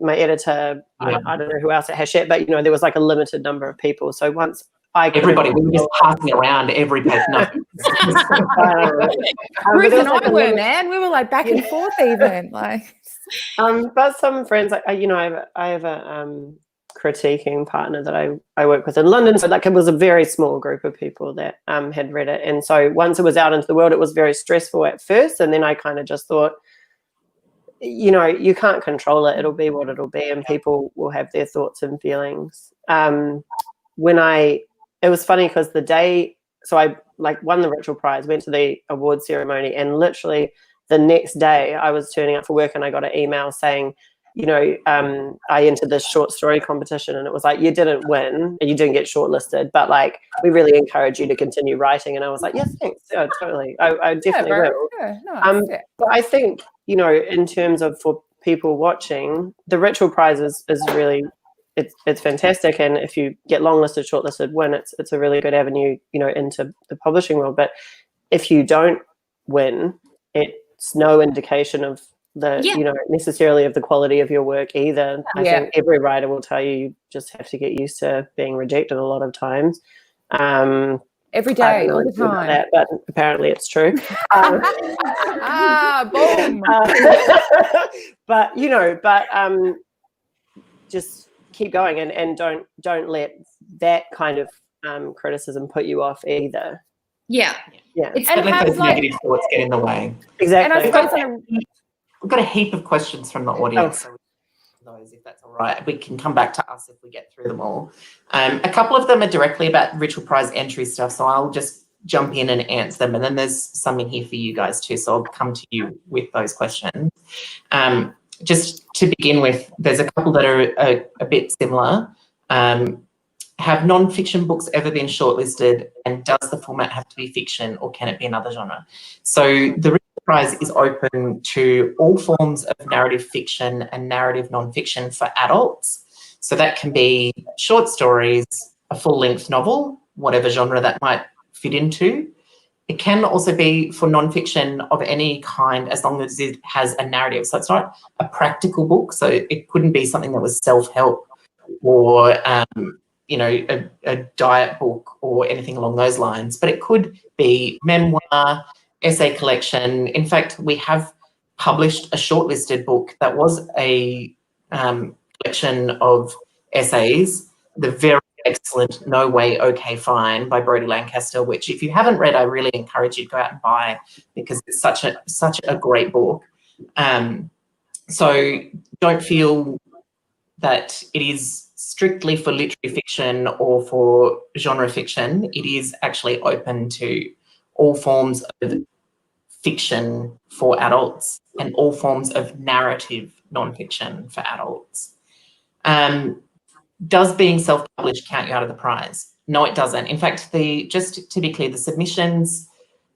my editor, I don't know who else at Hachette, but, there was like a limited number of people. So once everybody, we were just passing around every page. No. Ruth and I were, man. We were like back and forth even. Like, but some friends, I have a critiquing partner that I work with in London. So like it was a very small group of people that had read it. And so once it was out into the world, it was very stressful at first. And then I kind of just thought, you can't control it. It'll be what it'll be, and people will have their thoughts and feelings. It was funny because the day, so I like won the Richell Prize, went to the award ceremony, and literally the next day I was turning up for work and I got an email saying, I entered this short story competition, and it was like, you didn't win and you didn't get shortlisted, but like, we really encourage you to continue writing. And I was like, yes, thanks. Yeah, totally. I definitely will. Yeah, nice. But I think, in terms of for people watching, the Richell Prize is really, it's fantastic. And if you get longlisted, shortlisted, win, it's a really good avenue, into the publishing world. But if you don't win, it's no indication of necessarily of the quality of your work either. I think every writer will tell you just have to get used to being rejected a lot of times. Every day, all the time. That, but apparently it's true. Boom. But just keep going and don't let that kind of criticism put you off either. Yeah. It's and let those negative thoughts get in the way. Exactly. And I suppose we've got a heap of questions from the audience. So those, if that's all right, we can come back to us if we get through them all. A couple of them are directly about Richell Prize entry stuff, so I'll just jump in and answer them. And then there's some in here for you guys too, so I'll come to you with those questions. Just to begin with, there's a couple that are a bit similar. Have non-fiction books ever been shortlisted, and does the format have to be fiction, or can it be another genre? So the Richell Prize is open to all forms of narrative fiction and narrative non-fiction for adults. So that can be short stories, a full-length novel, whatever genre that might fit into. It can also be for non-fiction of any kind, as long as it has a narrative. So it's not a practical book, so it couldn't be something that was self-help or a diet book or anything along those lines, but it could be memoir, essay collection. In fact, we have published a shortlisted book that was a collection of essays, the very excellent No Way, Okay, Fine by Brodie Lancaster, which if you haven't read, I really encourage you to go out and buy, because it's such a great book. So don't feel that it is strictly for literary fiction or for genre fiction. It is actually open to all forms of fiction for adults and all forms of narrative non-fiction for adults. Does being self-published count you out of the prize? No, it doesn't. In fact, just to be clear, the submissions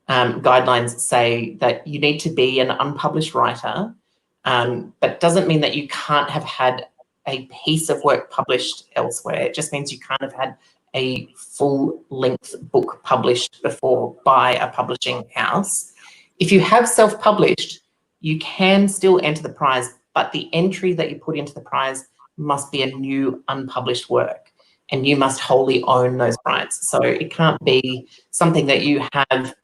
guidelines say that you need to be an unpublished writer, but doesn't mean that you can't have had a piece of work published elsewhere. It just means you can't have had a full-length book published before by a publishing house. If you have self-published, you can still enter the prize, but the entry that you put into the prize must be a new unpublished work, and you must wholly own those rights. So it can't be something that you have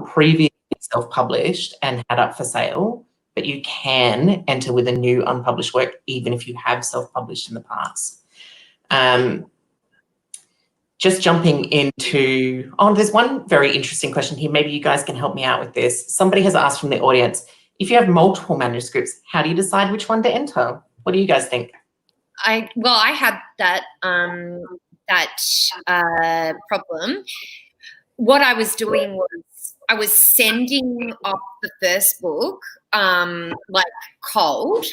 previously self-published and had up for sale, but you can enter with a new unpublished work even if you have self-published in the past. Just jumping into, there's one very interesting question here. Maybe you guys can help me out with this. Somebody has asked from the audience, if you have multiple manuscripts, how do you decide which one to enter? What do you guys think? I had that problem. What I was doing was I was sending off the first book like cold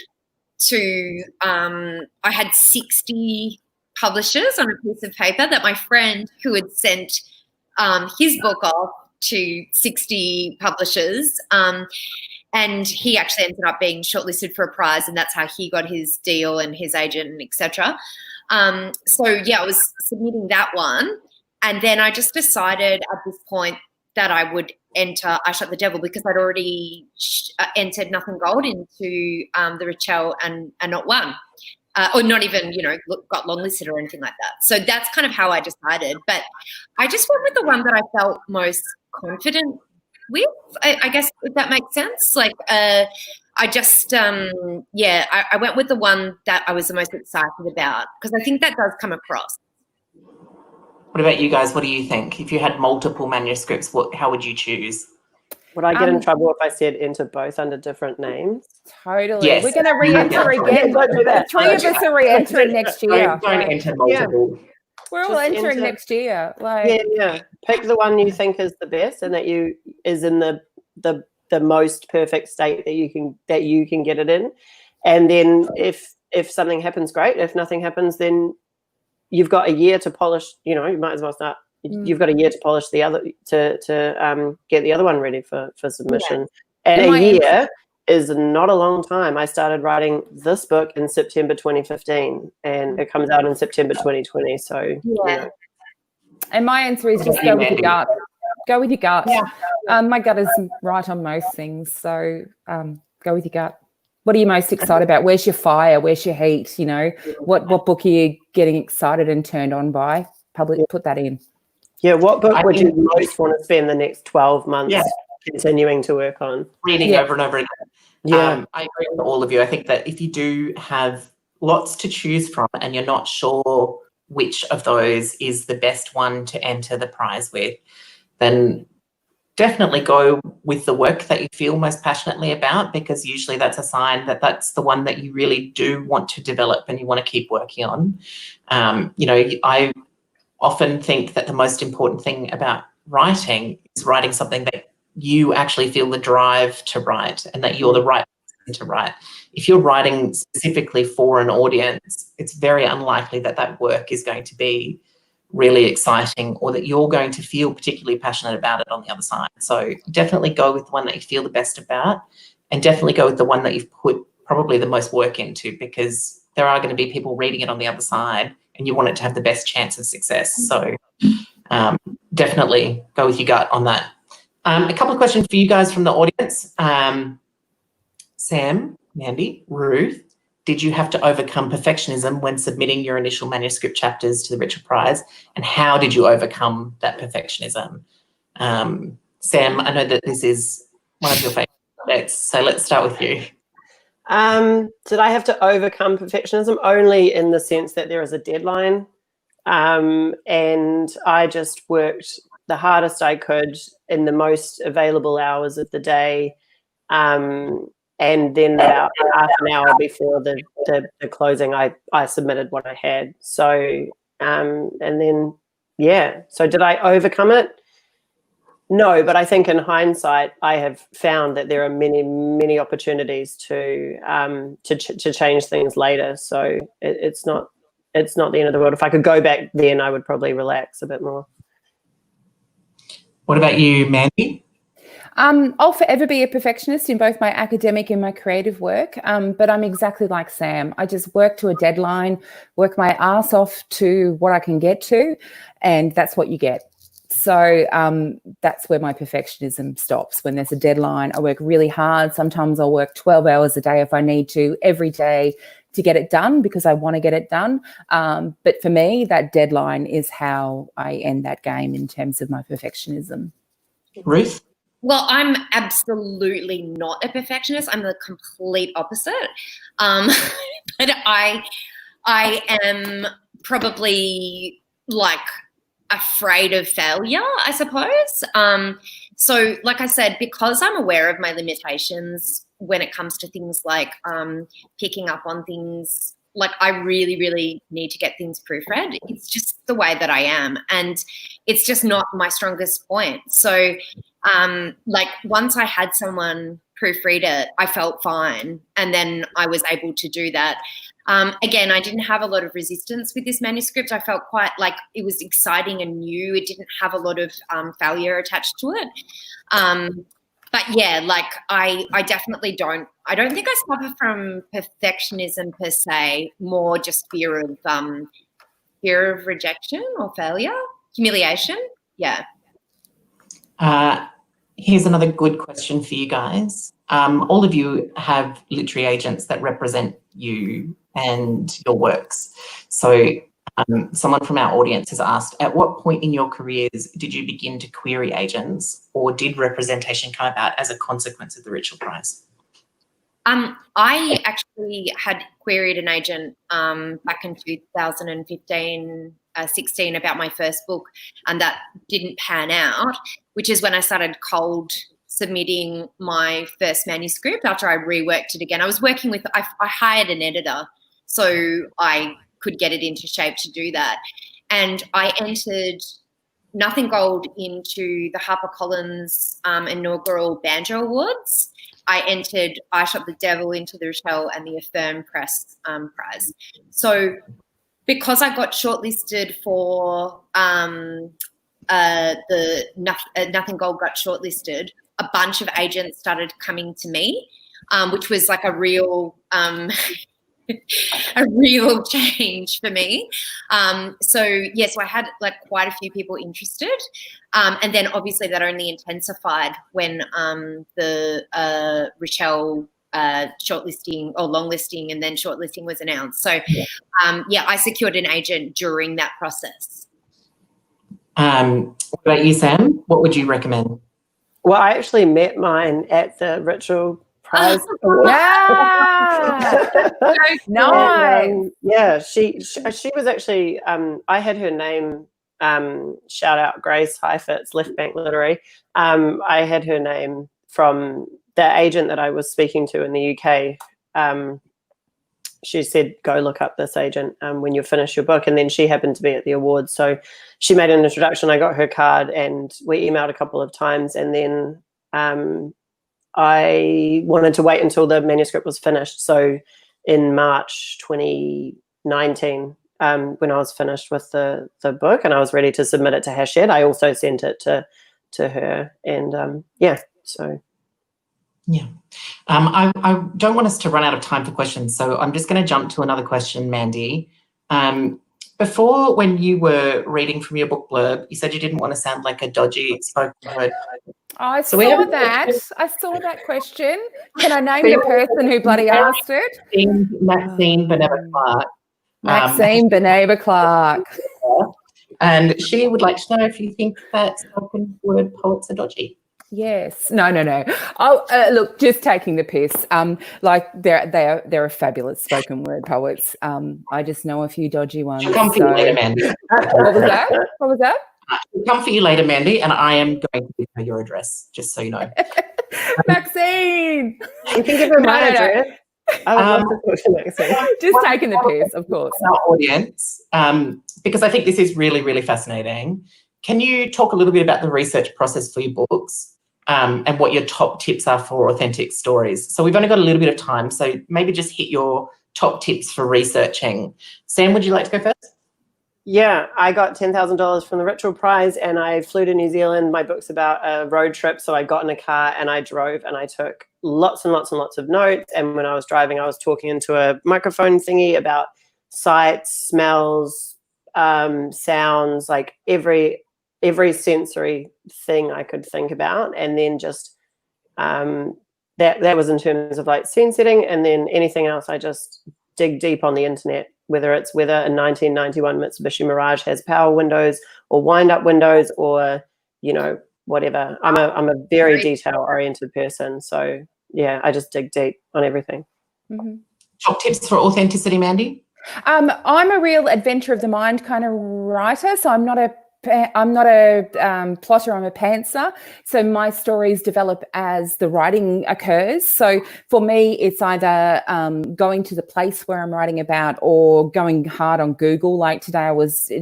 to I had 60 publishers on a piece of paper that my friend who had sent his book off to 60 publishers, and he actually ended up being shortlisted for a prize, and that's how he got his deal and his agent and etc. So yeah, I was submitting that one, and then I just decided at this point that I would enter I Shot the Devil, because I'd already entered Nothing Gold into the Richell and not won. Or not even, got longlisted or anything like that. So that's kind of how I decided. But I just went with the one that I felt most confident with, I guess, if that makes sense. Like, I just, I went with the one that I was the most excited about, because I think that does come across. What about you guys? What do you think? If you had multiple manuscripts, how would you choose? Would I get in trouble if I said enter both under different names? Totally. Yes. We're going to re-enter again. The three of us are re-entering next year. Don't enter multiple. Yeah. We're all entering next year. Yeah. Pick the one you think is the best and that is in the most perfect state that you can get it in, And then if something happens, great. If nothing happens, then you've got a year to polish. You know, you might as well start. You've got a year to polish the other to get the other one ready for submission. And a year is not a long time. I started writing this book in September 2015, and it comes out in September 2020. So you know. And my answer is just go with your gut. Go with your gut. My gut is right on most things. So go with your gut. What are you most excited about? Where's your fire? Where's your heat? You know, what book are you getting excited and turned on by? Put that in. Yeah, what book would you most want to spend the next 12 months continuing to work on? Reading over and over again. Yeah. I agree with all of you. I think that if you do have lots to choose from and you're not sure which of those is the best one to enter the prize with, then definitely go with the work that you feel most passionately about, because usually that's a sign that that's the one that you really do want to develop and you want to keep working on. You know, I often think that the most important thing about writing is writing something that you actually feel the drive to write and that you're the right person to write. If you're writing specifically for an audience, it's very unlikely that that work is going to be really exciting or that you're going to feel particularly passionate about it on the other side. So definitely go with the one that you feel the best about, and definitely go with the one that you've put probably the most work into, because there are going to be people reading it on the other side and you want it to have the best chance of success. So definitely go with your gut on that. A couple of questions for you guys from the audience. Sam, Mandy, Ruth, did you have to overcome perfectionism when submitting your initial manuscript chapters to the Richell Prize, and how did you overcome that perfectionism? Sam, I know that this is one of your favourite subjects, so let's start with you. Did I have to overcome perfectionism? Only in the sense that there is a deadline, and I just worked the hardest I could in the most available hours of the day, and then about half an hour before the closing, I submitted what I had. So, and then, so did I overcome it? No, but I think in hindsight, I have found that there are many, many opportunities to change things later. So it's not the end of the world. If I could go back then, I would probably relax a bit more. What about you, Mandy? I'll forever be a perfectionist in both my academic and my creative work, but I'm exactly like Sam. I just work to a deadline, work my ass off to what I can get to, and that's what you get. So that's where my perfectionism stops. When there's a deadline, I work really hard. Sometimes I'll work 12 hours a day if I need to, every day, to get it done because I want to get it done. But for me, that deadline is how I end that game in terms of my perfectionism. Ruth? Well, I'm absolutely not a perfectionist. I'm the complete opposite. But I am probably like afraid of failure, I suppose. So like I said, because I'm aware of my limitations when it comes to things like picking up on things, like I really, really need to get things proofread. It's just the way that I am. And it's just not my strongest point. So like once I had someone proofread it, I felt fine. And then I was able to do that. Again, I didn't have a lot of resistance with this manuscript. I felt quite like it was exciting and new. It didn't have a lot of failure attached to it. But yeah, like I definitely I don't think I suffer from perfectionism per se, more just fear of rejection or failure, humiliation. Yeah. Here's another good question for you guys. All of you have literary agents that represent you and your works. So someone from our audience has asked, at what point in your careers did you begin to query agents, or did representation come about as a consequence of the Richell Prize? I actually had queried an agent back in 2015, 16 about my first book, and that didn't pan out, which is when I started cold submitting my first manuscript after I reworked it again. I was working with, I hired an editor so I could get it into shape to do that. And I entered Nothing Gold into the HarperCollins inaugural Banjo Awards. I entered I Shot the Devil into the Richell and the Affirm Press Prize. So because I got shortlisted for the Nothing Gold got shortlisted, a bunch of agents started coming to me, which was like a real a real change for me. So I had like quite a few people interested, and then obviously that only intensified when the Richell shortlisting or longlisting and then shortlisting was announced. So I secured an agent during that process. What about you, Sam? What would you recommend? Well, I actually met mine at the Richell Prize. Yeah. Nice. She was actually, I had her name, shout out Grace Heifetz, Left Bank Literary. I had her name from the agent that I was speaking to in the UK. She said, go look up this agent when you finish your book. And then she happened to be at the awards. So she made an introduction. I got her card and we emailed a couple of times. And then I wanted to wait until the manuscript was finished. So in March 2019, when I was finished with the book and I was ready to submit it to Hachette, I also sent it to her. And I don't want us to run out of time for questions, so I'm just going to jump to another question, Mandy. Before, when you were reading from your book blurb, you said you didn't want to sound like a dodgy spoken word. I saw that question. Can I name the person who bloody asked it? Maxine Beneva-Clark. Maxine Beneva-Clark. And she would like to know if you think that spoken word poets are dodgy. Yes. No. Oh, look, just taking the piss. Like they're fabulous spoken word poets. I just know a few dodgy ones. She'll come for you later, Mandy. What was that? She'll come for you later, Mandy, and I am going to give her your address, just so you know. Maxine! You can give her my address. I would love to talk to Maxine. Just taking the piss, of course. Our audience, because I think this is really, really fascinating. Can you talk a little bit about the research process for your books? And what your top tips are for authentic stories. So we've only got a little bit of time, so maybe just hit your top tips for researching. Sam, would you like to go first? Yeah, I got $10,000 from the Richell Prize and I flew to New Zealand. My book's about a road trip, so I got in a car and I drove and I took lots and lots and lots of notes. And when I was driving, I was talking into a microphone thingy about sights, smells, sounds, like every sensory thing I could think about. And then just that was in terms of like scene setting, and then anything else I just dig deep on the internet, whether a 1991 Mitsubishi Mirage has power windows or wind-up windows or, whatever. I'm a very detail-oriented person. So, yeah, I just dig deep on everything. Mm-hmm. Top tips for authenticity, Mandy? I'm a real adventure of the mind kind of writer, so I'm not a plotter, I'm a pantser. So my stories develop as the writing occurs. So for me, it's either going to the place where I'm writing about or going hard on Google. Like today I was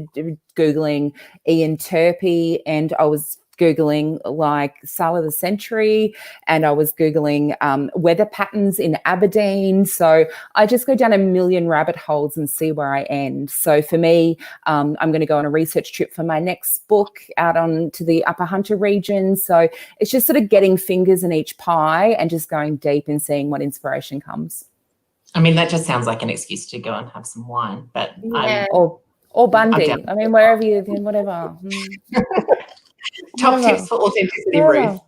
Googling Ian Turpie and I was Googling like Sale of the Century and I was Googling weather patterns in Aberdeen. So I just go down a million rabbit holes and see where I end. So for me, I'm going to go on a research trip for my next book out on to the Upper Hunter region. So it's just sort of getting fingers in each pie and just going deep and seeing what inspiration comes. I mean, that just sounds like an excuse to go and have some wine, but yeah. Or Bundy. I mean, wherever you, whatever. Top tips for authenticity, Ruth.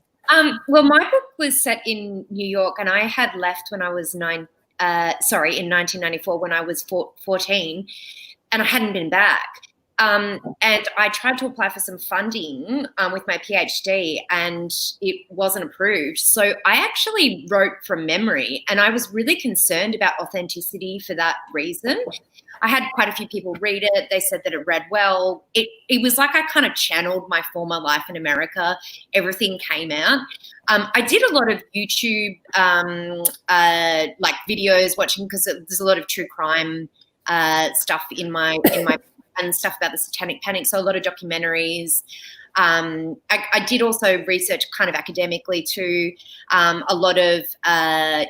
Well, my book was set in New York, and I had left when I was in 1994 when I was 14, and I hadn't been back. And I tried to apply for some funding with my PhD, and it wasn't approved. So I actually wrote from memory, and I was really concerned about authenticity for that reason. I had quite a few people read it. They said that it read well. It was like I kind of channeled my former life in America. Everything came out. I did a lot of YouTube like videos watching, because there's a lot of true crime stuff in my and stuff about the Satanic Panic. So a lot of documentaries. I did also research kind of academically too, a lot of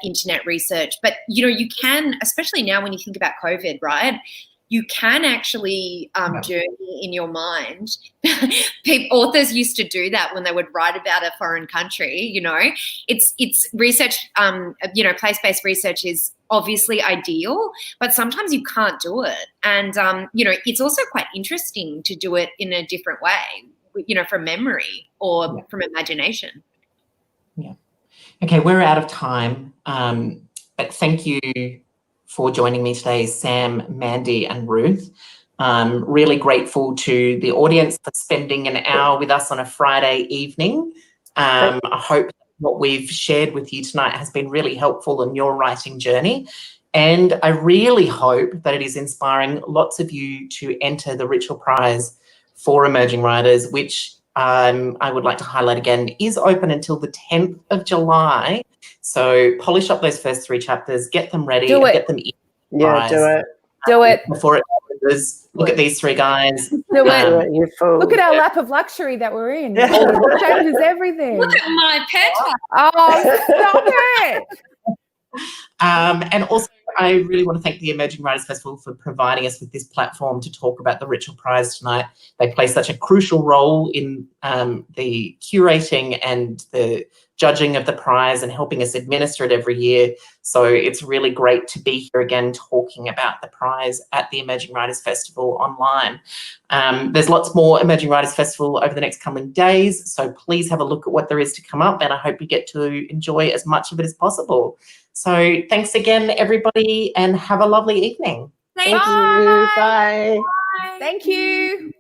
internet research. But, you can, especially now when you think about COVID, right? You can actually journey in your mind. Authors used to do that when they would write about a foreign country. It's research. Place-based research is obviously ideal, but sometimes you can't do it. And it's also quite interesting to do it in a different way. From memory or from imagination. Yeah. Okay, we're out of time. But thank you for joining me today, Sam, Mandy and Ruth. Really grateful to the audience for spending an hour with us on a Friday evening. I hope what we've shared with you tonight has been really helpful in your writing journey. And I really hope that it is inspiring lots of you to enter the Richell Prize for Emerging Writers, which I would like to highlight again, is open until the 10th of July. So polish up those first 3 chapters, get them ready, and get them in. Yeah, do it. Do it. Before it closes, look at these 3 guys. Do it. You fool. Look at our lap of luxury that we're in. It changes everything. Look at my pet. Oh, stop it. And also, I really want to thank the Emerging Writers Festival for providing us with this platform to talk about the Richell Prize tonight. They play such a crucial role in the curating and the judging of the prize and helping us administer it every year. So it's really great to be here again talking about the prize at the Emerging Writers Festival online. There's lots more Emerging Writers Festival over the next coming days, so please have a look at what there is to come up, and I hope you get to enjoy as much of it as possible. So thanks again, everybody, and have a lovely evening. Thank you. Bye. Bye. Thank you.